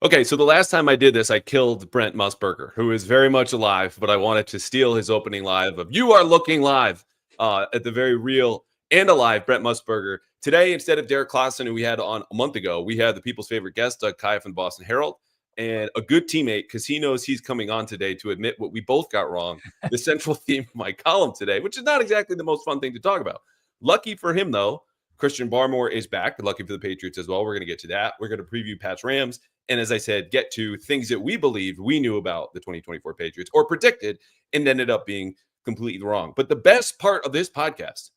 Okay, so the last time I did this, I killed Brent Musburger, who is very much alive, but I wanted to steal his opening live of "You Are Looking Live" at the very real and alive Brent Musburger. Today, instead of Derek Clausen, who we had on a month ago, we had the people's favorite guest, Doug Kyed from Boston Herald, and a good teammate because he knows he's coming on today to admit what we both got wrong, the central theme of my column today, which is not exactly the most fun thing to talk about. Lucky for him, though, Christian Barmore is back. Lucky for the Patriots as well. We're going to get to that. We're going to preview Pats Rams. And as I said, get to things that we believed we knew about the 2024 Patriots or predicted and ended up being completely wrong. But the best part of this podcast,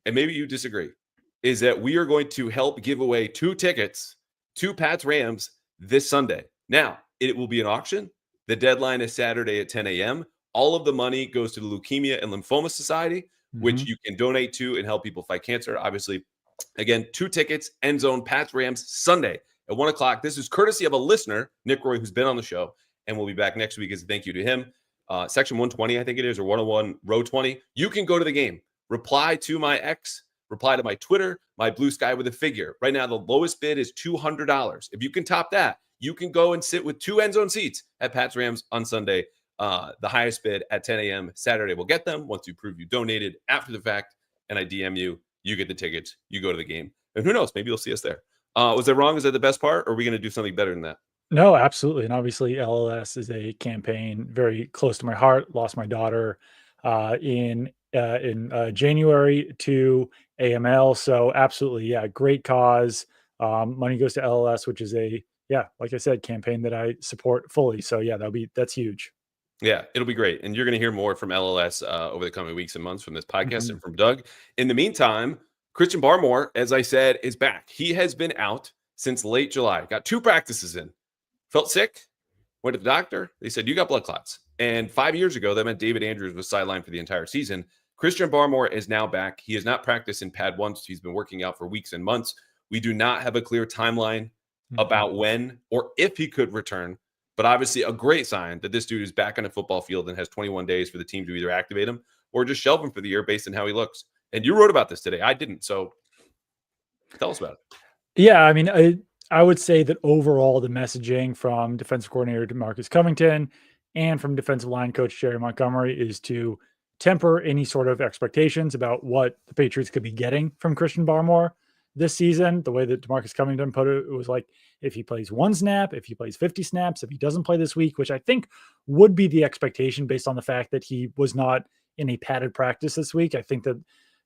and maybe you disagree, is that we are going to help give away 2 tickets to Pats Rams this Sunday. Now, it will be an auction. The deadline is Saturday at 10 a.m. All of the money goes to the Leukemia and Lymphoma Society, which you can donate to and help people fight cancer. Obviously, again, 2 tickets, end zone, Pats Rams Sunday at 1 o'clock. This is courtesy of a listener, Nick Roy, who's been on the show, and we'll be back next week as a thank you to him. Section 120, I think it is, or 101, row 20. You can go to the game. Reply to my X, reply to my Twitter, my Blue Sky with a figure. Right now, the lowest bid is $200. If you can top that, you can go and sit with 2 end zone seats at Pats Rams on Sunday. The highest bid at 10 a.m. Saturday will get them. Once you prove you donated after the fact, and I DM you, you get the tickets. You go to the game. And who knows? Maybe you'll see us there. Was I wrong? Is that the best part? Or are we going to do something better than that? No, absolutely. And obviously, LLS is a campaign very close to my heart. Lost my daughter in January to AML. So absolutely, yeah, great cause. Money goes to LLS, which is like I said, campaign that I support fully. So yeah, that's huge. Yeah, it'll be great. And you're going to hear more from LLS over the coming weeks and months from this podcast and from Doug. In the meantime, Christian Barmore, as I said, is back. He has been out since late July. Got 2 practices in. Felt sick. Went to the doctor. They said, you got blood clots. And 5 years ago, that meant David Andrews was sidelined for the entire season. Christian Barmore is now back. He has not practiced in pad once. He's been working out for weeks and months. We do not have a clear timeline about when or if he could return. But obviously a great sign that this dude is back on a football field and has 21 days for the team to either activate him or just shelve him for the year based on how he looks. And you wrote about this today. I didn't. So tell us about it. Yeah, I mean, I would say that overall the messaging from defensive coordinator DeMarcus Covington and from defensive line coach Jerry Montgomery is to temper any sort of expectations about what the Patriots could be getting from Christian Barmore this season. The way that DeMarcus Covington put it, it was like, if he plays 1 snap, if he plays 50 snaps, if he doesn't play this week, which I think would be the expectation based on the fact that he was not in a padded practice this week. I think that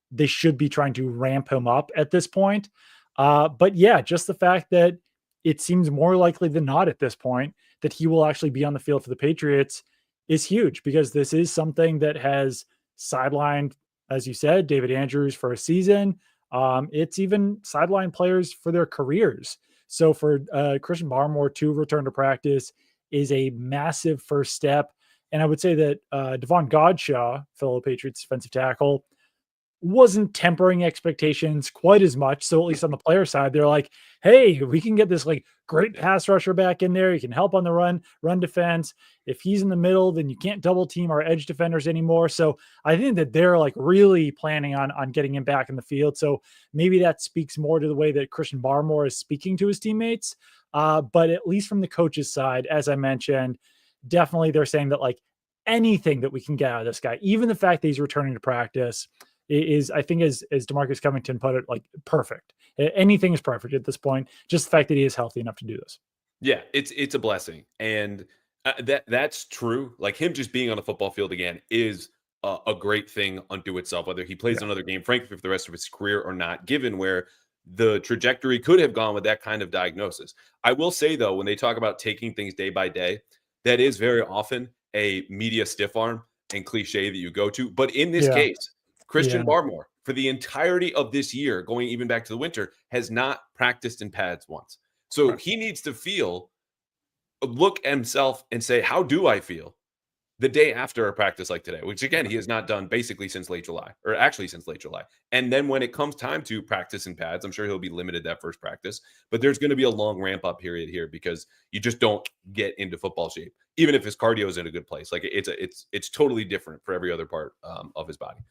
they should be trying to ramp him up at this point. But yeah, just the fact that it seems more likely than not at this point that he will actually be on the field for the Patriots is huge, because this is something that has sidelined, as you said, David Andrews for a season. It's even sidelined players for their careers. So for Christian Barmore to return to practice is a massive first step. And I would say that Devon Godshaw, fellow Patriots defensive tackle, wasn't tempering expectations quite as much. So at least on the player side, they're like, hey, we can get this like great pass rusher back in there. He can help on the run defense. If he's in the middle, then you can't double team our edge defenders anymore. So I think that they're like really planning on getting him back in the field. So maybe that speaks more to the way that Christian Barmore is speaking to his teammates. But at least from the coach's side, as I mentioned, definitely they're saying that like anything that we can get out of this guy, even the fact that he's returning to practice, is, I think, as DeMarcus Covington put it, like perfect. Anything is perfect at this point. Just the fact that he is healthy enough to do this. Yeah, it's a blessing, and that's true. Like him just being on the football field again is a great thing unto itself. Whether he plays another game, frankly, for the rest of his career or not, given where the trajectory could have gone with that kind of diagnosis. I will say though, when they talk about taking things day by day, that is very often a media stiff arm and cliche that you go to. But in this case, Christian Barmore, for the entirety of this year, going even back to the winter, has not practiced in pads once. So he needs to look at himself and say, how do I feel? the day after a practice like today, which again, he has not done basically since late July, or actually since late July. And then when it comes time to practice in pads, I'm sure he'll be limited that first practice, but there's going to be a long ramp up period here because you just don't get into football shape, even if his cardio is in a good place. Like it's totally different for every other part of his body.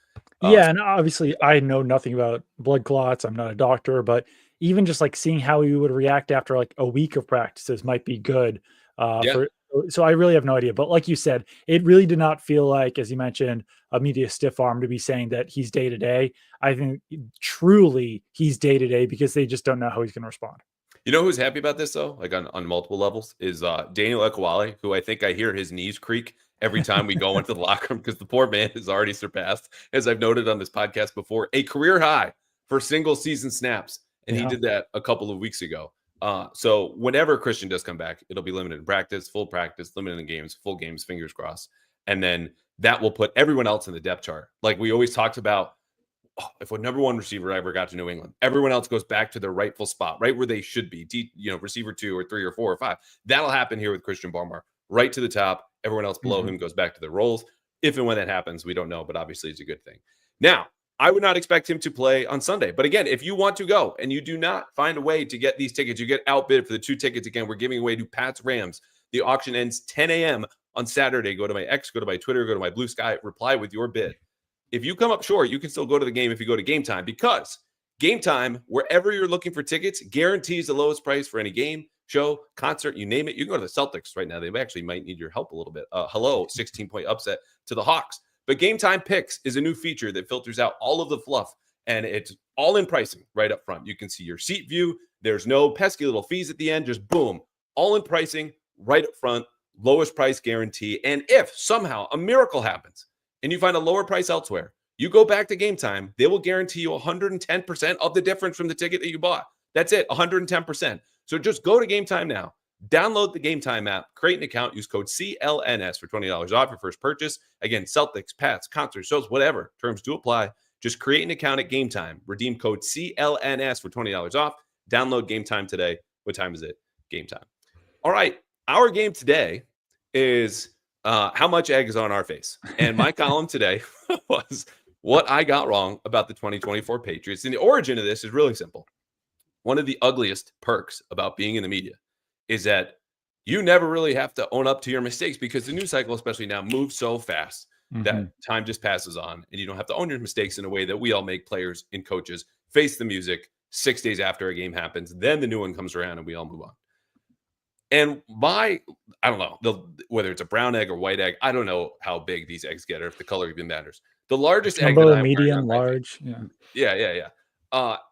Yeah, and obviously I know nothing about blood clots. I'm not a doctor, but even just like seeing how he would react after like a week of practices might be good. Yeah. For so I really have no idea. But like you said, it really did not feel like, as you mentioned, a media stiff arm to be saying that he's day to day. I think truly he's day to day because they just don't know how he's going to respond. You know who's happy about this though, like on multiple levels, is Daniel Ekwale, who I think I hear his knees creak every time we go into the locker room because the poor man has already surpassed, as I've noted on this podcast before, a career high for single season snaps, and he Yeah. did that a couple of weeks ago. So whenever Christian does come back, it'll be limited in practice, limited in games, full games, fingers crossed, and then that will put everyone else in the depth chart. Like we always talked about, if a number one receiver ever got to New England, everyone else goes back to their rightful spot, right where they should be, receiver 2 or 3 or 4 or 5. That'll happen here with Christian Barmore, right to the top. Everyone else below him goes back to their roles. If and when that happens, we don't know, but obviously it's a good thing. Now, I would not expect him to play on Sunday. But again, if you want to go and you do not find a way to get these tickets, you get outbid for the 2 tickets. Again, we're giving away to Pats Rams. The auction ends 10 a.m. on Saturday. Go to my X, go to my Twitter, go to my Blue Sky, reply with your bid. If you come up short, you can still go to the game if you go to Game Time, because Game Time, wherever you're looking for tickets, guarantees the lowest price for any game, show, concert, you name it. You can go to the Celtics right now. They actually might need your help a little bit. 16-point upset to the Hawks. But Game Time Picks is a new feature that filters out all of the fluff, and it's all in pricing right up front. You can see your seat view. There's no pesky little fees at the end. Just boom, all in pricing right up front, lowest price guarantee. And if somehow a miracle happens and you find a lower price elsewhere, you go back to Game Time, they will guarantee you 110% of the difference from the ticket that you bought. That's it, 110%. So just go to Game Time now. Download the Game Time app, create an account, use code CLNS for $20 off your first purchase. Again, Celtics, Pats, concerts, shows, whatever. Terms do apply. Just create an account at Game Time. Redeem code CLNS for $20 off. Download Game Time today. What time is it? Game Time. All right. Our game today is how much egg is on our face. And my column today was what I got wrong about the 2024 Patriots. And the origin of this is really simple. One of the ugliest perks about being in the media is that you never really have to own up to your mistakes, because the news cycle, especially now, moves so fast that time just passes on, and you don't have to own your mistakes in a way that we all make players and coaches face the music 6 days after a game happens. Then the new one comes around and we all move on. And I don't know, whether it's a brown egg or white egg, I don't know how big these eggs get or if the color even matters. The largest egg that Jumbo, I'm medium, large.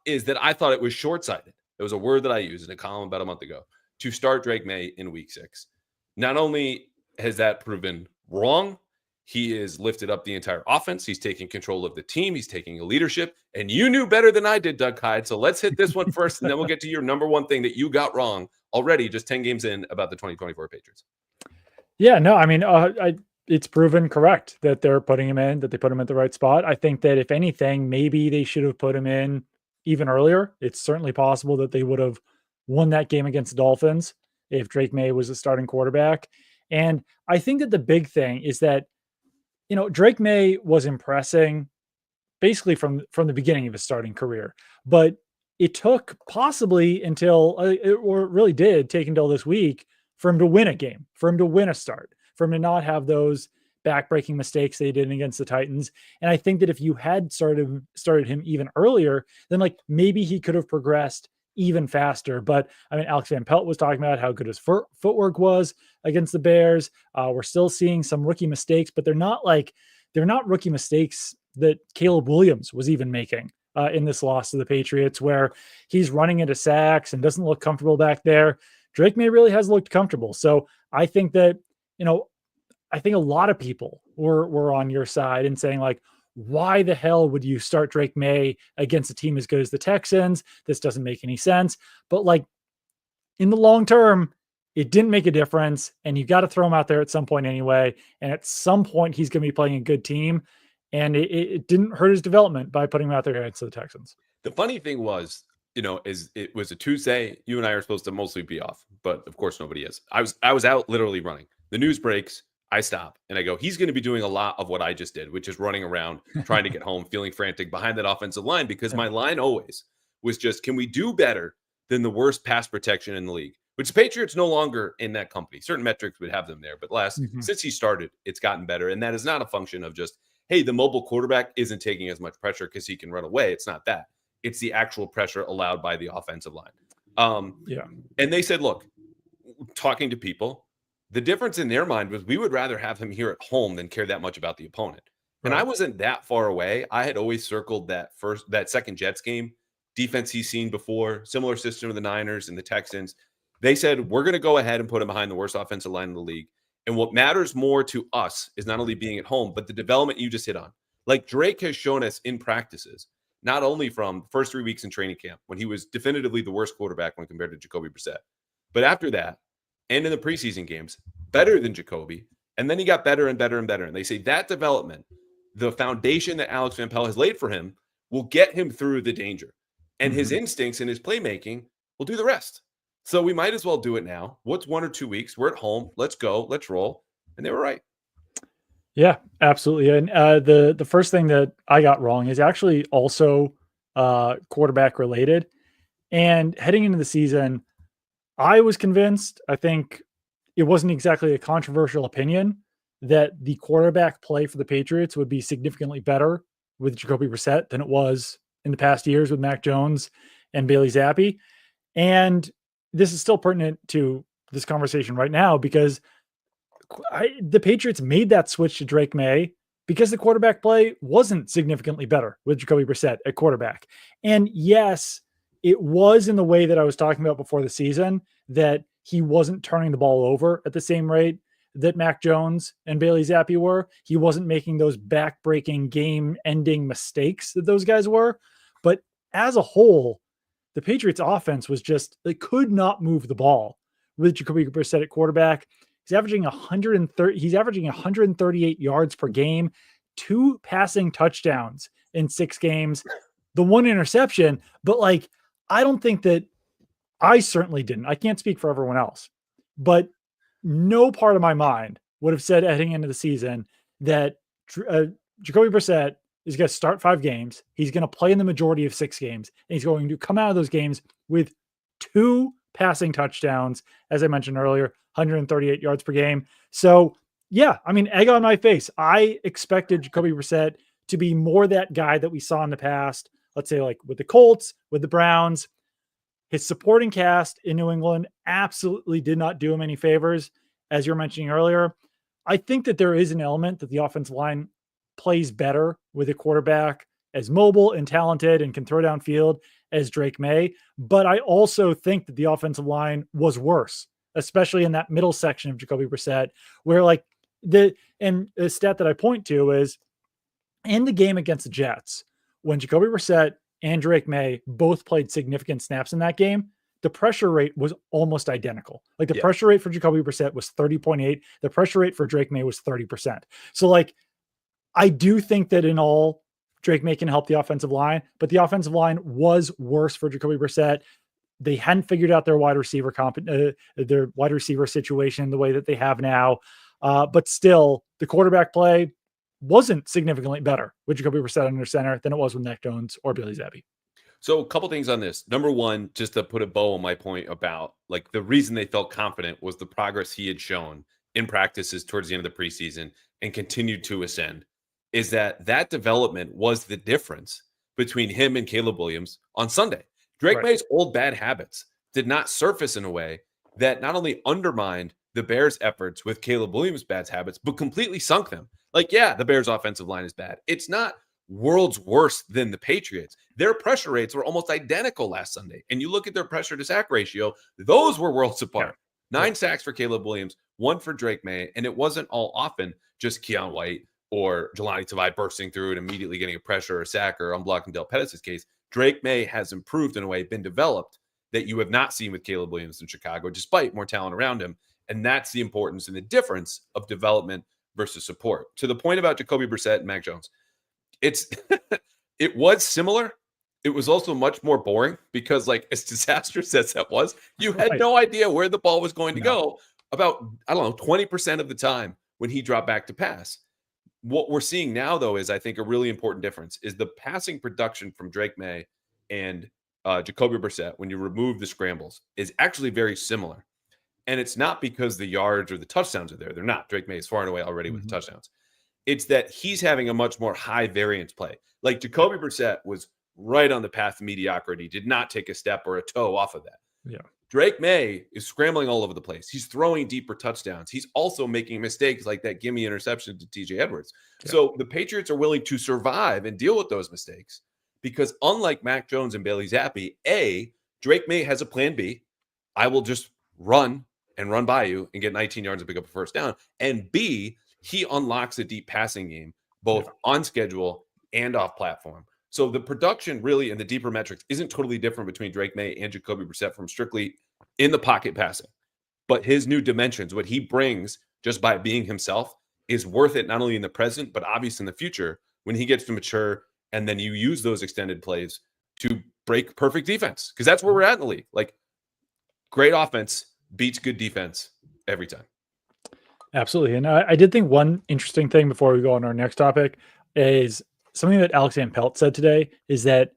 is that I thought it was short-sighted. It was a word that I used in a column about a month ago to start Drake May in week 6. Not only has that proven wrong, he has lifted up the entire offense. He's taking control of the team. He's taking leadership. And you knew better than I did, Doug Kyed. So let's hit this one first, and then we'll get to your number one thing that you got wrong already just 10 games in about the 2024 Patriots. Yeah, no, I mean, it's proven correct that they're putting him in, that they put him at the right spot. I think that if anything, maybe they should have put him in even earlier. It's certainly possible that they would have won that game against the Dolphins if Drake May was the starting quarterback. And I think that the big thing is that, Drake May was impressing basically from the beginning of his starting career, but it took possibly until, or it really did take until this week for him to win a game, for him to win a start, for him to not have those backbreaking mistakes they did against the Titans. And I think that if you had started him even earlier, then maybe he could have progressed even faster. But I mean, Alex Van Pelt was talking about how good his footwork was against the Bears. We're still seeing some rookie mistakes, but they're not rookie mistakes that Caleb Williams was even making in this loss to the Patriots, where he's running into sacks and doesn't look comfortable back there. Drake May really has looked comfortable. So I think that, I think a lot of people were on your side and saying why the hell would you start Drake May against a team as good as the Texans? This doesn't make any sense. But in the long term, it didn't make a difference, and you got to throw him out there at some point anyway. And at some point, he's going to be playing a good team. And it didn't hurt his development by putting him out there against the Texans. The funny thing was, is it was a Tuesday. You and I are supposed to mostly be off, but of course nobody is. I was out literally running. The news breaks. I stop and I go, he's going to be doing a lot of what I just did, which is running around, trying to get home, feeling frantic behind that offensive line, because my line always was just, can we do better than the worst pass protection in the league? Which the Patriots no longer in that company. Certain metrics would have them there, but since he started, it's gotten better. And that is not a function of just, hey, the mobile quarterback isn't taking as much pressure because he can run away. It's not that. It's the actual pressure allowed by the offensive line. And they said, look, talking to people, the difference in their mind was we would rather have him here at home than care that much about the opponent. Right. And I wasn't that far away. I had always circled that second Jets game, defense he's seen before, similar system of the Niners and the Texans. They said, we're going to go ahead and put him behind the worst offensive line in the league. And what matters more to us is not only being at home, but the development you just hit on. Like Drake has shown us in practices, not only from the first 3 weeks in training camp, when he was definitively the worst quarterback when compared to Jacoby Brissett, but after that, and in the preseason games, better than Jacoby. And then he got better and better and better. And they say that development, the foundation that Alex Van Pelt has laid for him, will get him through the danger. And his instincts and his playmaking will do the rest. So we might as well do it now. What's 1 or 2 weeks? We're at home. Let's go. Let's roll. And they were right. Yeah, absolutely. And the first thing that I got wrong is actually also quarterback related. And heading into the season, I was convinced, I think it wasn't exactly a controversial opinion, that the quarterback play for the Patriots would be significantly better with Jacoby Brissett than it was in the past years with Mac Jones and Bailey Zappi. And this is still pertinent to this conversation right now because the Patriots made that switch to Drake May because the quarterback play wasn't significantly better with Jacoby Brissett at quarterback. And yes, it was in the way that I was talking about before the season, that he wasn't turning the ball over at the same rate that Mac Jones and Bailey Zappi were. He wasn't making those back-breaking, game-ending mistakes that those guys were. But as a whole, the Patriots offense was just, they could not move the ball with Jacoby Brissett at quarterback. He's averaging 138 yards per game, 2 passing touchdowns in 6 games, the 1 interception. But like, I don't think that, I certainly didn't. I can't speak for everyone else, but no part of my mind would have said heading into the season that Jacoby Brissett is going to start 5 games. He's going to play in the majority of 6 games, and he's going to come out of those games with 2 passing touchdowns, as I mentioned earlier, 138 yards per game. So yeah, I mean, egg on my face. I expected Jacoby Brissett to be more that guy that we saw in the past. Let's say like with the Colts, with the Browns. His supporting cast in New England absolutely did not do him any favors, as you're mentioning earlier. I think that there is an element that the offensive line plays better with a quarterback as mobile and talented and can throw downfield as Drake May. But I also think that the offensive line was worse, especially in that middle section of Jacoby Brissett, where like the stat that I point to is in the game against the Jets, when Jacoby Brissett and Drake May both played significant snaps in that game, the pressure rate was almost identical. Like the pressure rate for Jacoby Brissett was 30.8. The pressure rate for Drake May was 30%. So like, I do think that in all, Drake May can help the offensive line, but the offensive line was worse for Jacoby Brissett. They hadn't figured out their wide receiver situation the way that they have now. But still, the quarterback play wasn't significantly better with Jacoby Brissett under center than it was with Mac Jones or Bailey Zappi. So a couple things on this. Number one, just to put a bow on my point about like the reason they felt confident was the progress he had shown in practices towards the end of the preseason and continued to ascend, is that development was the difference between him and Caleb Williams on Sunday. Drake May's old bad habits did not surface in a way that not only undermined the Bears' efforts with Caleb Williams' bad habits, but completely sunk them. Like, yeah, the Bears' offensive line is bad. It's not worlds worse than the Patriots. Their pressure rates were almost identical last Sunday. And you look at their pressure to sack ratio, those were worlds apart. 9 sacks for Caleb Williams, 1 for Drake May. And it wasn't all often just Keon White or Jelani Tavai bursting through and immediately getting a pressure or a sack, or unblocking Del Pettis' case. Drake May has improved in a way, been developed that you have not seen with Caleb Williams in Chicago, despite more talent around him. And that's the importance and the difference of development versus support. To the point about Jacoby Brissett and Mac Jones, it was similar. It was also much more boring because, like, as disastrous as that was, you had no idea where the ball was going to go about, I don't know, 20% of the time when he dropped back to pass. What we're seeing now, though, is I think a really important difference is the passing production from Drake May and Jacoby Brissett, when you remove the scrambles, is actually very similar. And it's not because the yards or the touchdowns are there. They're not. Drake May is far and away already with the touchdowns. It's that he's having a much more high variance play. Like Jacoby Brissett was right on the path to mediocrity, did not take a step or a toe off of that. Yeah. Drake May is scrambling all over the place. He's throwing deeper touchdowns. He's also making mistakes like that gimme interception to TJ Edwards. Yeah. So the Patriots are willing to survive and deal with those mistakes because unlike Mac Jones and Bailey Zappi, A, Drake May has a plan B. I will just run by you and get 19 yards and pick up a first down. And B, he unlocks a deep passing game, both on schedule and off platform. So the production really and the deeper metrics isn't totally different between Drake May and Jacoby Brissett from strictly in the pocket passing. But his new dimensions, what he brings just by being himself, is worth it not only in the present, but obviously in the future when he gets to mature. And then you use those extended plays to break perfect defense because that's where we're at in the league. Like great offense beats good defense every time. Absolutely. And I did think one interesting thing before we go on our next topic is something that Alex Van Pelt said today is that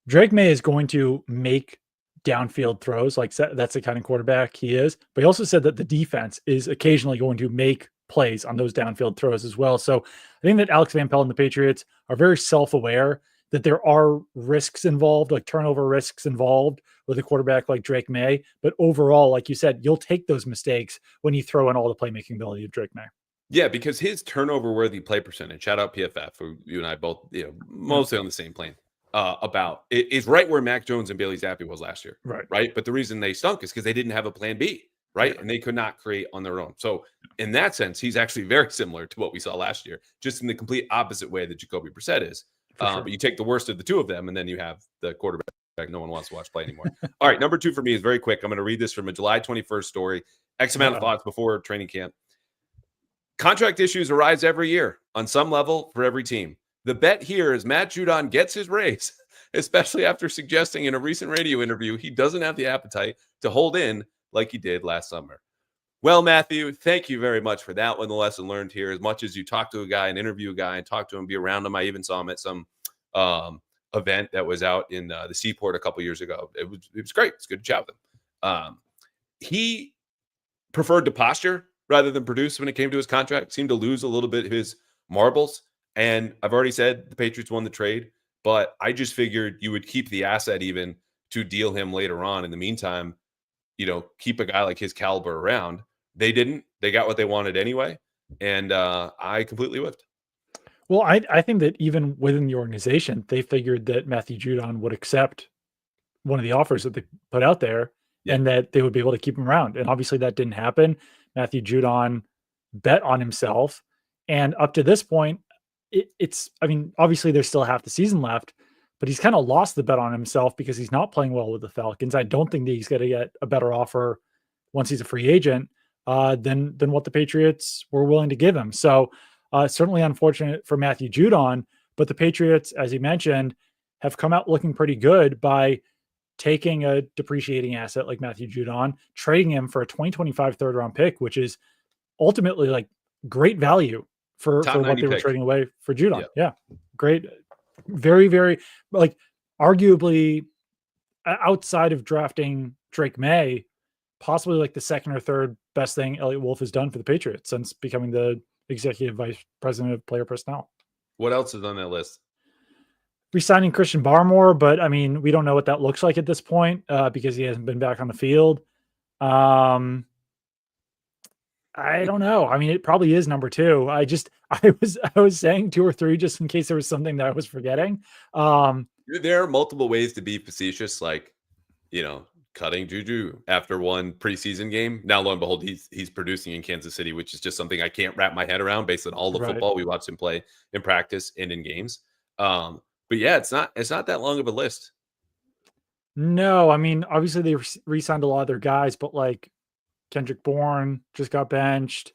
Drake May is going to make downfield throws. Like that's the kind of quarterback he is. But he also said that the defense is occasionally going to make plays on those downfield throws as well. So I think that Alex Van Pelt and the Patriots are very self-aware that there are risks involved, like turnover risks involved with a quarterback like Drake May. But overall, like you said, you'll take those mistakes when you throw in all the playmaking ability of Drake May. Yeah, because his turnover-worthy play percentage, shout out PFF, who you and I both, mostly on the same plane, about is right where Mac Jones and Bailey Zappi was last year. Right. But the reason they stunk is because they didn't have a plan B, right? Yeah. And they could not create on their own. So in that sense, he's actually very similar to what we saw last year, just in the complete opposite way that Jacoby Brissett is. Sure. But you take the worst of the two of them, and then you have the quarterback no one wants to watch play anymore. All right, number 2 for me is very quick. I'm going to read this from a July 21st story. X amount of thoughts before training camp. Contract issues arise every year on some level for every team. The bet here is Matt Judon gets his raise, especially after suggesting in a recent radio interview he doesn't have the appetite to hold in like he did last summer. Well, Matthew, thank you very much for that one. The lesson learned here, as much as you talk to a guy and interview a guy and talk to him, be around him. I even saw him at some event that was out in the Seaport a couple years ago. It was great. It's good to chat with him. He preferred to posture rather than produce when it came to his contract. Seemed to lose a little bit of his marbles. And I've already said the Patriots won the trade, but I just figured you would keep the asset even to deal him later on. In the meantime, keep a guy like his caliber around. They didn't. They got what they wanted anyway. And I completely whiffed. Well, I think that even within the organization, they figured that Matthew Judon would accept one of the offers that they put out there and that they would be able to keep him around. And obviously that didn't happen. Matthew Judon bet on himself. And up to this point, obviously there's still half the season left, but he's kind of lost the bet on himself because he's not playing well with the Falcons. I don't think that he's going to get a better offer once he's a free agent than what the Patriots were willing to give him. So certainly unfortunate for Matthew Judon, but the Patriots, as you mentioned, have come out looking pretty good by taking a depreciating asset like Matthew Judon, trading him for a 2025 third-round pick, which is ultimately like great value for what they were trading away for Judon. Yeah. Great. Very, very, like arguably outside of drafting Drake May, possibly like the second or third best thing Elliott Wolf has done for the Patriots since becoming the executive vice president of player personnel. What else is on that list? Resigning Christian Barmore, but I mean, we don't know what that looks like at this point because he hasn't been back on the field. I don't know. I mean, it probably is number 2. I was saying 2 or 3 just in case there was something that I was forgetting. There are multiple ways to be facetious, like, cutting Juju after one preseason game. Now, lo and behold, he's producing in Kansas City, which is just something I can't wrap my head around based on all the football we watched him play in practice and in games. But yeah, it's not that long of a list. No, I mean, obviously they re-signed a lot of their guys, but like Kendrick Bourne just got benched.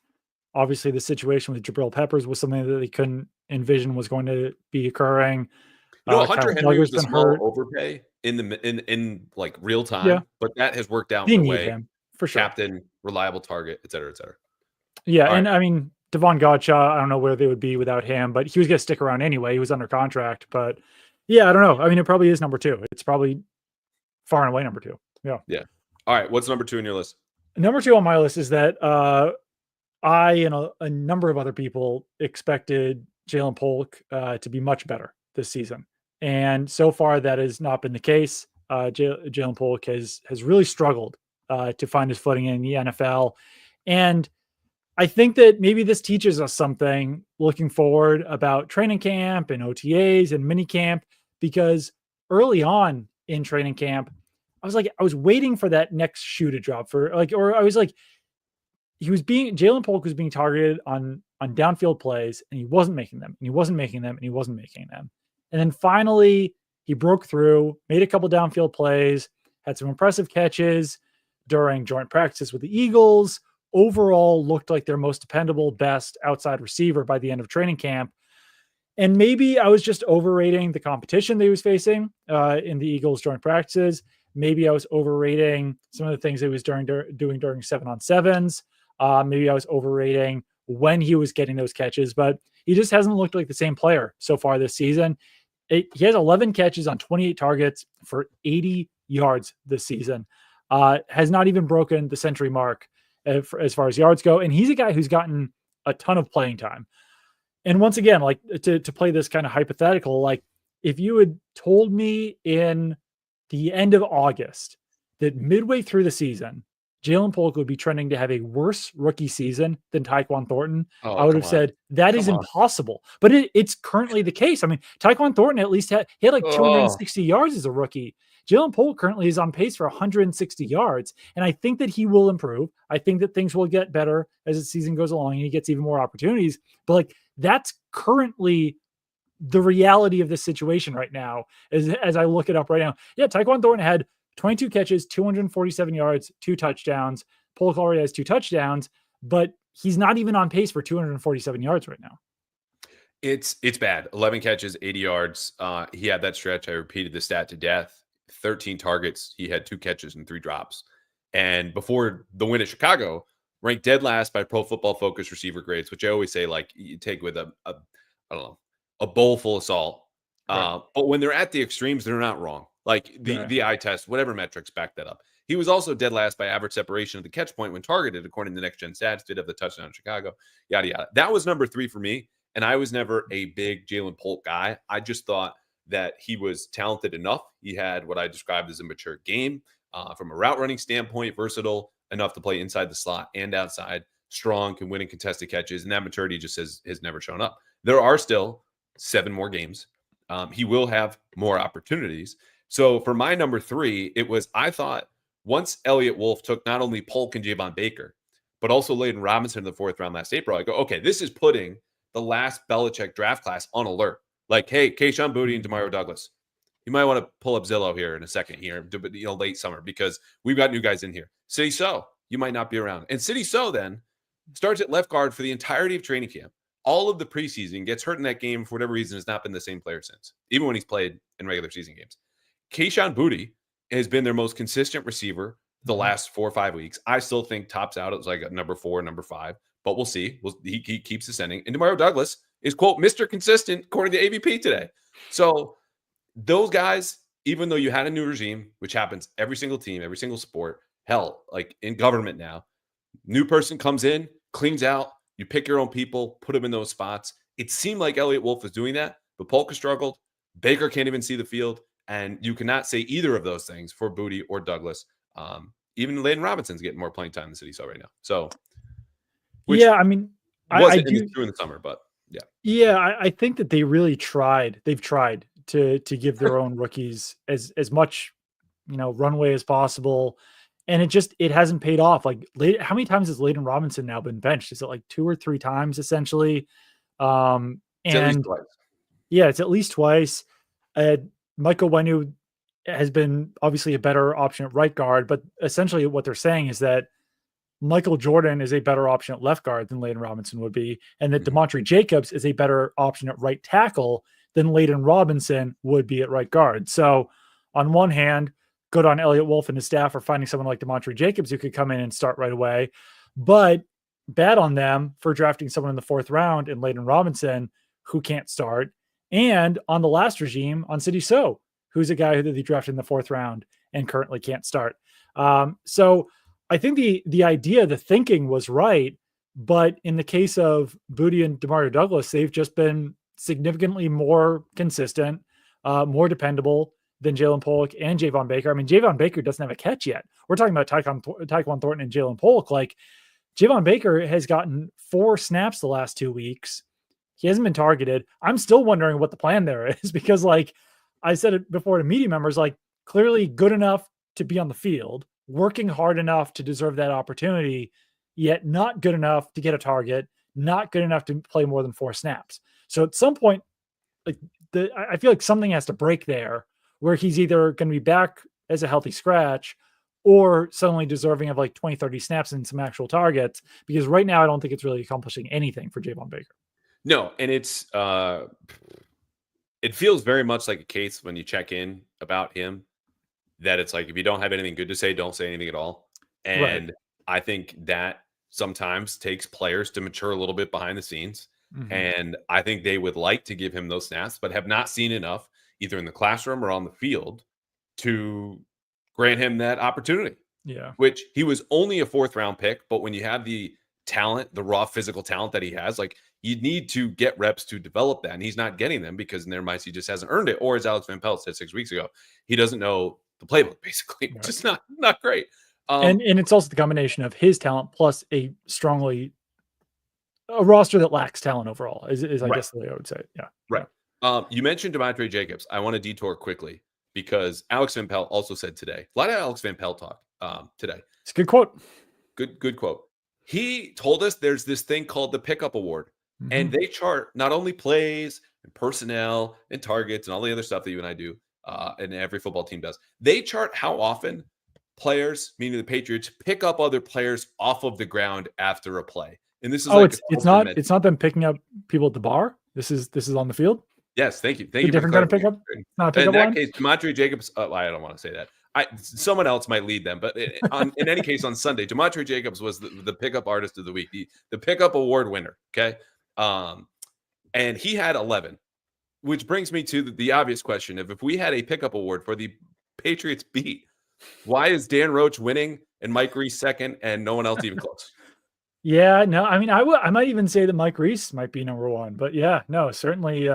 Obviously, the situation with Jabril Peppers was something that they couldn't envision was going to be occurring. Hunter Henry was a small overpay in like real time, but that has worked out in a way. Him, for sure. Captain, reliable target, et cetera, et cetera. Yeah, and I mean, Devon Godchaux, I don't know where they would be without him, but he was going to stick around anyway. He was under contract, but yeah, I don't know. I mean, it probably is number 2. It's probably far and away number 2. Yeah. Yeah. All right. What's number 2 in your list? Number 2 on my list is that I and a number of other people expected Jalen Polk to be much better this season. And so far that has not been the case. Jalen Polk has really struggled to find his footing in the NFL. And I think that maybe this teaches us something looking forward about training camp and OTAs and mini camp, because early on in training camp, I was waiting for that next shoe to drop Jalen Polk was being targeted on downfield plays, and he wasn't making them, and he wasn't making them, and he wasn't making them. And then finally he broke through, made a couple downfield plays, had some impressive catches during joint practices with the Eagles, overall looked like their most dependable, best outside receiver by the end of training camp. And maybe I was just overrating the competition that he was facing in the Eagles joint practices. Maybe I was overrating some of the things he was doing during 7-on-7s. Maybe I was overrating when he was getting those catches, but he just hasn't looked like the same player so far this season. He has 11 catches on 28 targets for 80 yards this season. Has not even broken the century mark as far as yards go. And he's a guy who's gotten a ton of playing time. And once again, like to play this kind of hypothetical, like if you had told me in the end of August that midway through the season, Jalen Polk would be trending to have a worse rookie season than Tyquan Thornton, I would have said that is impossible. But it's currently the case. I mean, Tyquan Thornton at least had 260 yards as a rookie. Jalen Polk currently is on pace for 160 yards, and I think that he will improve. I think that things will get better as the season goes along and he gets even more opportunities. But that's currently the reality of this situation right now, as I look it up right now. Yeah, Tyquan Thornton had 22 catches, 247 yards, 2 touchdowns. Polk already has 2 touchdowns, but he's not even on pace for 247 yards right now. It's bad. 11 catches, 80 yards. He had that stretch. I repeated the stat to death. 13 targets. He had 2 catches and 3 drops. And before the win at Chicago, ranked dead last by Pro Football Focus receiver grades, which I always say, like, you take with a bowl full of salt. Right. But when they're at the extremes, they're not wrong. Like the eye test, whatever metrics back that up. He was also dead last by average separation of the catch point when targeted, according to Next Gen Stats, did have the touchdown in Chicago, yada, yada. That was number 3 for me. And I was never a big Jalen Polk guy. I just thought that he was talented enough. He had what I described as a mature game from a route running standpoint, versatile enough to play inside the slot and outside, strong, can win in contested catches. And that maturity just has never shown up. There are still 7 more games. He will have more opportunities. So for my number 3, it was, I thought once Elliott Wolf took not only Polk and Javon Baker, but also Layden Robinson in the 4th round last April, I go, okay, this is putting the last Belichick draft class on alert. Like, hey, Kayshon Boutte and Demario Douglas, you might want to pull up Zillow here in a second here, late summer, because we've got new guys in here. City So, you might not be around. And City So then starts at left guard for the entirety of training camp. All of the preseason, gets hurt in that game for whatever reason, has not been the same player since, even when he's played in regular season games. Kayshon Boutte has been their most consistent receiver the last 4 or 5 weeks. I still think tops out as like a number 4, number 5, but we'll see. He keeps ascending. And Demario Douglas is, quote, Mr. Consistent, according to AVP today. So those guys, even though you had a new regime, which happens every single team, every single sport, hell, like in government now, new person comes in, cleans out, you pick your own people, put them in those spots. It seemed like Elliott Wolf was doing that, but Polk struggled. Baker can't even see the field. And you cannot say either of those things for Boutte or Douglas. Even Layden Robinson's getting more playing time in the City So right now. So, yeah, I mean, I do true in the summer, but yeah. Yeah, I think that they really tried. They've tried to give their own rookies as much, runway as possible. And it hasn't paid off. Like, how many times has Layden Robinson now been benched? Is it like 2 or 3 times essentially? And it's at least twice. Yeah, it's at least twice. Michael Wenu has been obviously a better option at right guard, but essentially what they're saying is that Michael Jordan is a better option at left guard than Layden Robinson would be, and that DeMontre Jacobs is a better option at right tackle than Layden Robinson would be at right guard. So on one hand, good on Elliott Wolf and his staff for finding someone like DeMontre Jacobs who could come in and start right away. But bad on them for drafting someone in the 4th round in Layden Robinson, who can't start, and on the last regime on City So, who's a guy who they drafted in the 4th round and currently can't start. So I think the idea, the thinking was right, but in the case of Booty and DeMario Douglas, they've just been significantly more consistent, more dependable than Jalen Pollock and Javon Baker. I mean, Javon Baker doesn't have a catch yet. We're talking about Tyquan Thornton and Jalen Pollock. Like, Javon Baker has gotten 4 snaps the last 2 weeks. He hasn't been targeted. I'm still wondering what the plan there is, because, like I said it before to media members, like, clearly good enough to be on the field, working hard enough to deserve that opportunity, yet not good enough to get a target, not good enough to play more than 4 snaps. So at some point, like, I feel like something has to break there, where he's either going to be back as a healthy scratch or suddenly deserving of like 20, 30 snaps and some actual targets. Because right now, I don't think it's really accomplishing anything for Javon Baker. No, and it's it feels very much like a case when you check in about him, that it's like, if you don't have anything good to say, don't say anything at all. And right. I think that sometimes takes players to mature a little bit behind the scenes. Mm-hmm. And I think they would like to give him those snaps, but have not seen enough either in the classroom or on the field to grant him that opportunity. Yeah. Which he was only a 4th round pick, but when you have the talent, the raw physical talent that he has, like, you need to get reps to develop that. And he's not getting them because in their minds, he just hasn't earned it. Or as Alex Van Pelt said 6 weeks ago, he doesn't know the playbook, basically. Right. Just not great. And it's also the combination of his talent plus a roster that lacks talent overall is I guess the way I would say it. Yeah. Right. You mentioned DeMontre Jacobs. I want to detour quickly because Alex Van Pelt also said today, a lot of Alex Van Pelt talk today. It's a good quote. Good quote. He told us there's this thing called the Pickup Award, and they chart not only plays and personnel and targets and all the other stuff that you and I do, and every football team does. They chart how often players, meaning the Patriots, pick up other players off of the ground after a play. And this is it's not them picking up people at the bar. This is on the field. Yes, thank you. Thank you. Different kind of pickup. Not a pickup in that line? case, DeMontre Jacobs. I don't want to say that. Someone else might lead them, but in any case, on Sunday, DeMontre Jacobs was the pickup artist of the week, the pickup award winner. Okay, and he had 11, which brings me to the obvious question of, if we had a pickup award for the Patriots beat, why is Dan Roach winning and Mike Reese second and no one else even close? Yeah, no, I mean, I might even say that Mike Reese might be number 1, but yeah, no, certainly.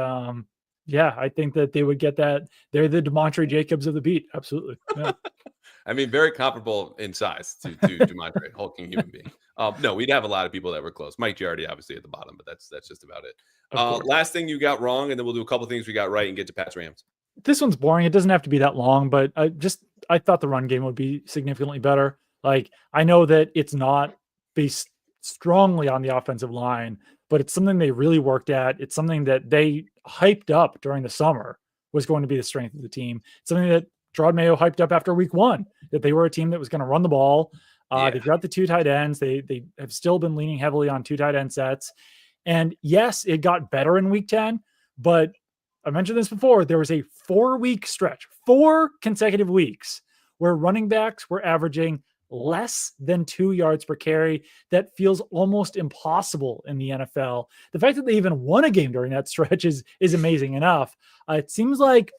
Yeah, I think that they would get that. They're the DeMontre Jacobs of the beat. Absolutely. Yeah. I mean, very comparable in size to DeMontre, hulking human being. No, we'd have a lot of people that were close. Mike Giardi, obviously, at the bottom, but that's just about it. Last thing you got wrong, and then we'll do a couple things we got right and get to Pats Rams. This one's boring. It doesn't have to be that long, but I thought the run game would be significantly better. Like, I know that it's not based strongly on the offensive line, but it's something they really worked at. It's something that they hyped up during the summer was going to be the strength of the team. It's something that Gerard Mayo hyped up after week 1, that they were a team that was going to run the ball. They've got the 2 tight ends. They have still been leaning heavily on 2 tight end sets. And yes, it got better in week 10, but I mentioned this before. There was a 4-week stretch, 4 consecutive weeks where running backs were averaging less than 2 yards per carry. That feels almost impossible in the NFL. The fact that they even won a game during that stretch is amazing enough. It seems like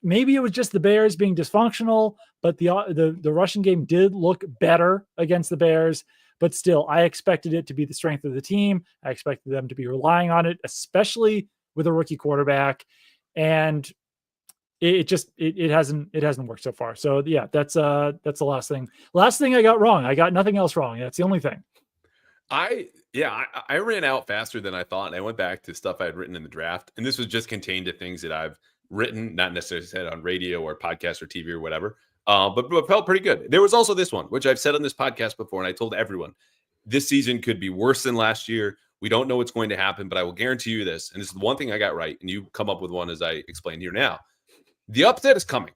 maybe it was just the Bears being dysfunctional, but the rushing game did look better against the Bears. But still, I expected it to be the strength of the team. I expected them to be relying on it, especially with a rookie quarterback. And it hasn't worked so far. So yeah, that's the last thing. Last thing I got wrong. I got nothing else wrong. That's the only thing. I ran out faster than I thought, and I went back to stuff I had written in the draft, and this was just contained to things that I've written, not necessarily said on radio or podcast or TV or whatever, but felt pretty good. There was also this one, which I've said on this podcast before, and I told everyone, this season could be worse than last year. We don't know what's going to happen, but I will guarantee you this, and this is the one thing I got right, and you come up with one as I explain here now. The upset is coming,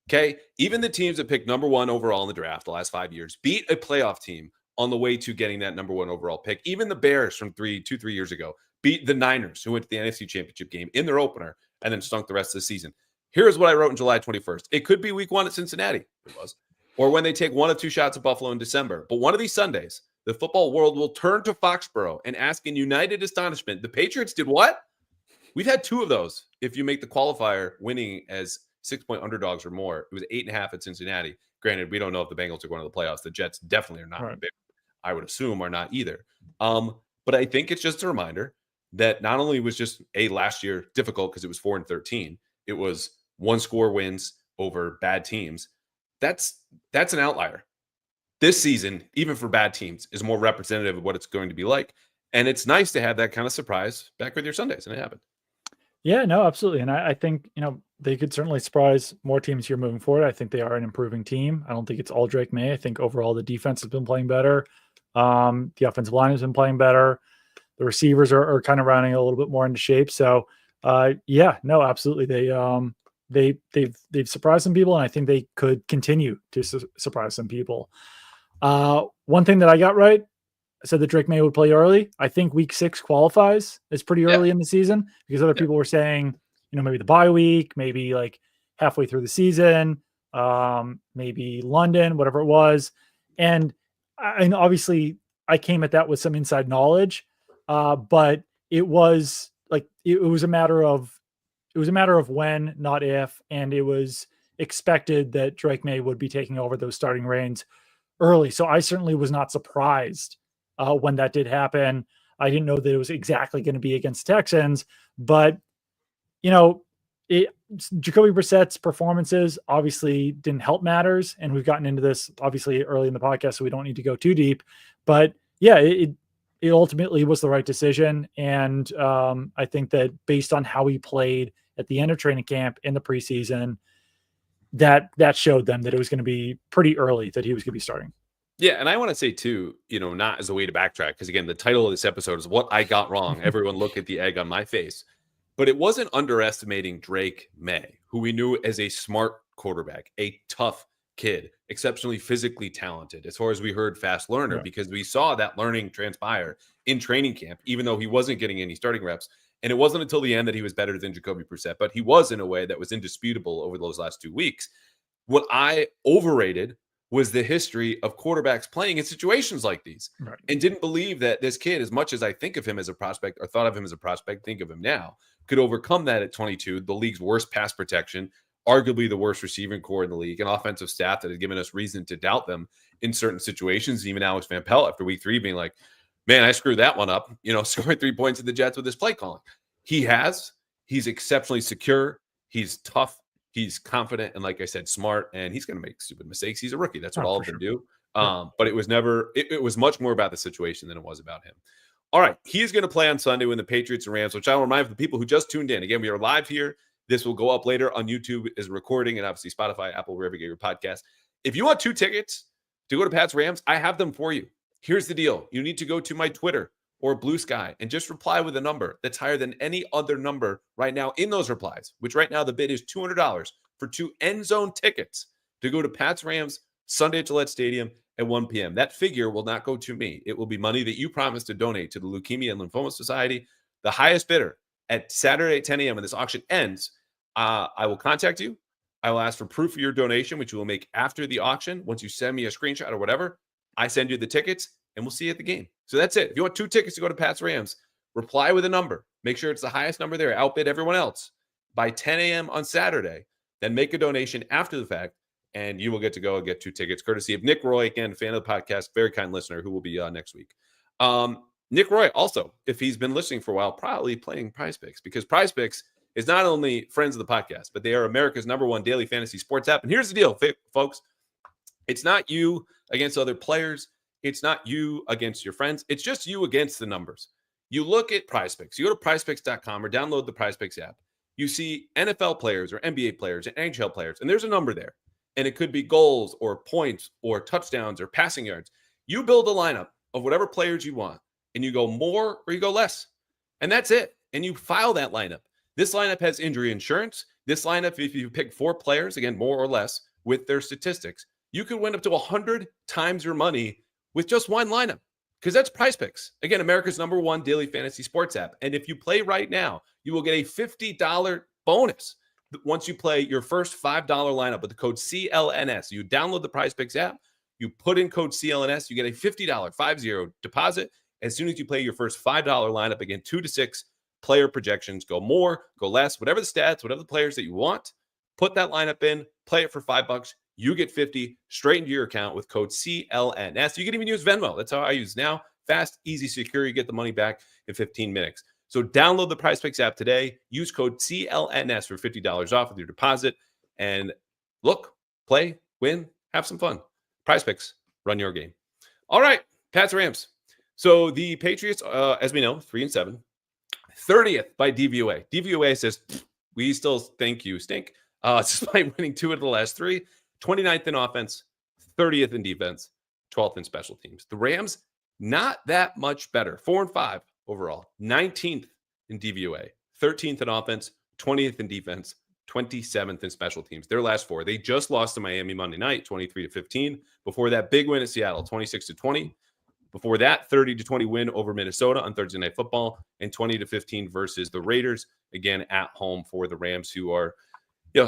okay? Even the teams that picked number 1 overall in the draft the last 5 years beat a playoff team on the way to getting that number 1 overall pick. Even the Bears from 3 years ago beat the Niners, who went to the NFC Championship game in their opener and then stunk the rest of the season. Here's what I wrote on July 21st. It could be week 1 at Cincinnati, it was, or when they take 1 of 2 shots at Buffalo in December. But one of these Sundays, the football world will turn to Foxboro and ask in united astonishment, the Patriots did what? We've had 2 of those. If you make the qualifier winning as 6-point underdogs or more, it was 8.5 at Cincinnati. Granted, we don't know if the Bengals are going to the playoffs. The Jets definitely are not. Right. I would assume are not either. But I think it's just a reminder that not only was just last year difficult because it was 4-13, it was 1-score wins over bad teams. That's an outlier. This season, even for bad teams, is more representative of what it's going to be like. And it's nice to have that kind of surprise back with your Sundays, and it happened. Yeah, no, absolutely. And I think, they could certainly surprise more teams here moving forward. I think they are an improving team. I don't think it's all Drake May. I think overall the defense has been playing better. The offensive line has been playing better. The receivers are kind of rounding a little bit more into shape. So, yeah, no, absolutely. They've surprised some people, and I think they could continue to surprise some people. One thing that I got right, I said that Drake May would play early. I think week 6 qualifies. It's pretty early in the season because other people were saying, maybe the bye week, maybe like halfway through the season, maybe London, whatever it was. And obviously I came at that with some inside knowledge, but it was like, it was a matter of when, not if, and it was expected that Drake May would be taking over those starting reins early. So I certainly was not surprised when that did happen. I didn't know that it was exactly going to be against Texans, but Jacoby Brissett's performances obviously didn't help matters. And we've gotten into this obviously early in the podcast, so we don't need to go too deep, but yeah, it ultimately was the right decision. And I think that based on how he played at the end of training camp in the preseason, that showed them that it was going to be pretty early that he was going to be starting. Yeah, and I want to say too, not as a way to backtrack, because again, the title of this episode is What I Got Wrong. Everyone look at the egg on my face. But it wasn't underestimating Drake May, who we knew as a smart quarterback, a tough kid, exceptionally physically talented, as far as we heard fast learner, because we saw that learning transpire in training camp, even though he wasn't getting any starting reps. And it wasn't until the end that he was better than Jacoby Brissett, but he was in a way that was indisputable over those last 2 weeks. What I overrated was the history of quarterbacks playing in situations like these, and didn't believe that this kid, as much as I think of him as a prospect or thought of him as a prospect, think of him now, could overcome that at 22, the league's worst pass protection, arguably the worst receiving core in the league, an offensive staff that had given us reason to doubt them in certain situations. Even Alex Van Pelt after week 3 being like, man, I screwed that one up, scoring 3 points in the Jets with his play calling. He's exceptionally secure. He's tough. He's confident. And like I said, smart, and he's going to make stupid mistakes. He's a rookie. That's what all of them do. But it was it was much more about the situation than it was about him. All right. He's going to play on Sunday with the Patriots and Rams, which I'll remind the people who just tuned in. Again, we are live here. This will go up later on YouTube as a recording, and obviously Spotify, Apple, wherever you get your podcast. If you want 2 tickets to go to Pat's Rams, I have them for you. Here's the deal. You need to go to my Twitter or Blue Sky and just reply with a number that's higher than any other number right now in those replies, which right now the bid is $200 for 2 end zone tickets to go to Pat's Rams Sunday at Gillette Stadium at 1 p.m. That figure will not go to me. It will be money that you promised to donate to the Leukemia and Lymphoma Society. The highest bidder at Saturday at 10 a.m. when this auction ends, I will contact you. I will ask for proof of your donation, which you will make after the auction. Once you send me a screenshot or whatever, I send you the tickets, and we'll see you at the game. So that's it. If you want 2 tickets to go to Pat's Rams, reply with a number. Make sure it's the highest number there. Outbid everyone else by 10 a.m. on Saturday. Then make a donation after the fact, and you will get to go and get 2 tickets, courtesy of Nick Roy, again, fan of the podcast, very kind listener, who will be next week. Nick Roy, also, if he's been listening for a while, probably playing Prize Picks, because Prize Picks is not only friends of the podcast, but they are America's #1 daily fantasy sports app. And here's the deal, folks. It's not you against other players. It's not you against your friends. It's just you against the numbers. You look at Prize Picks. You go to prizepicks.com or download the Prize Picks app. You see NFL players or NBA players and NHL players, and there's a number there. And it could be goals or points or touchdowns or passing yards. You build a lineup of whatever players you want, and you go more or you go less. And that's it. And you file that lineup. This lineup has injury insurance. This lineup, if you pick 4 players, again, more or less, with their statistics, you could win up to 100 times your money with just one lineup, because that's Prize Picks. Again, America's #1 daily fantasy sports app. And if you play right now, you will get a $50 bonus once you play your first $5 lineup with the code CLNS. You download the Prize Picks app, You put in code CLNS, you get a $50 50 deposit as soon as you play your first $5 lineup. Again, 2 to 6 player projections. Go more, go less, whatever the stats, whatever the players that you want. Put that lineup in, play it for $5. You get 50 straight into your account with code CLNS. You can even use Venmo. That's how I use now. Fast, easy, secure. You get the money back in 15 minutes. So download the PrizePicks app today. Use code CLNS for $50 off with your deposit. And look, play, win, have some fun. PrizePicks, run your game. All right, Pats Rams. So the Patriots, as we know, 3-7, 30th by DVOA. DVOA says we still think you stink, despite winning 2 of the last 3. 29th in offense, 30th in defense, 12th in special teams. The Rams, not that much better. 4-5 overall, 19th in DVOA, 13th in offense, 20th in defense, 27th in special teams. Their last 4. They just lost to Miami Monday night, 23-15. Before that, big win at Seattle, 26-20. Before that, 30-20 win over Minnesota on Thursday Night Football, and 20-15 versus the Raiders, again at home for the Rams, who are,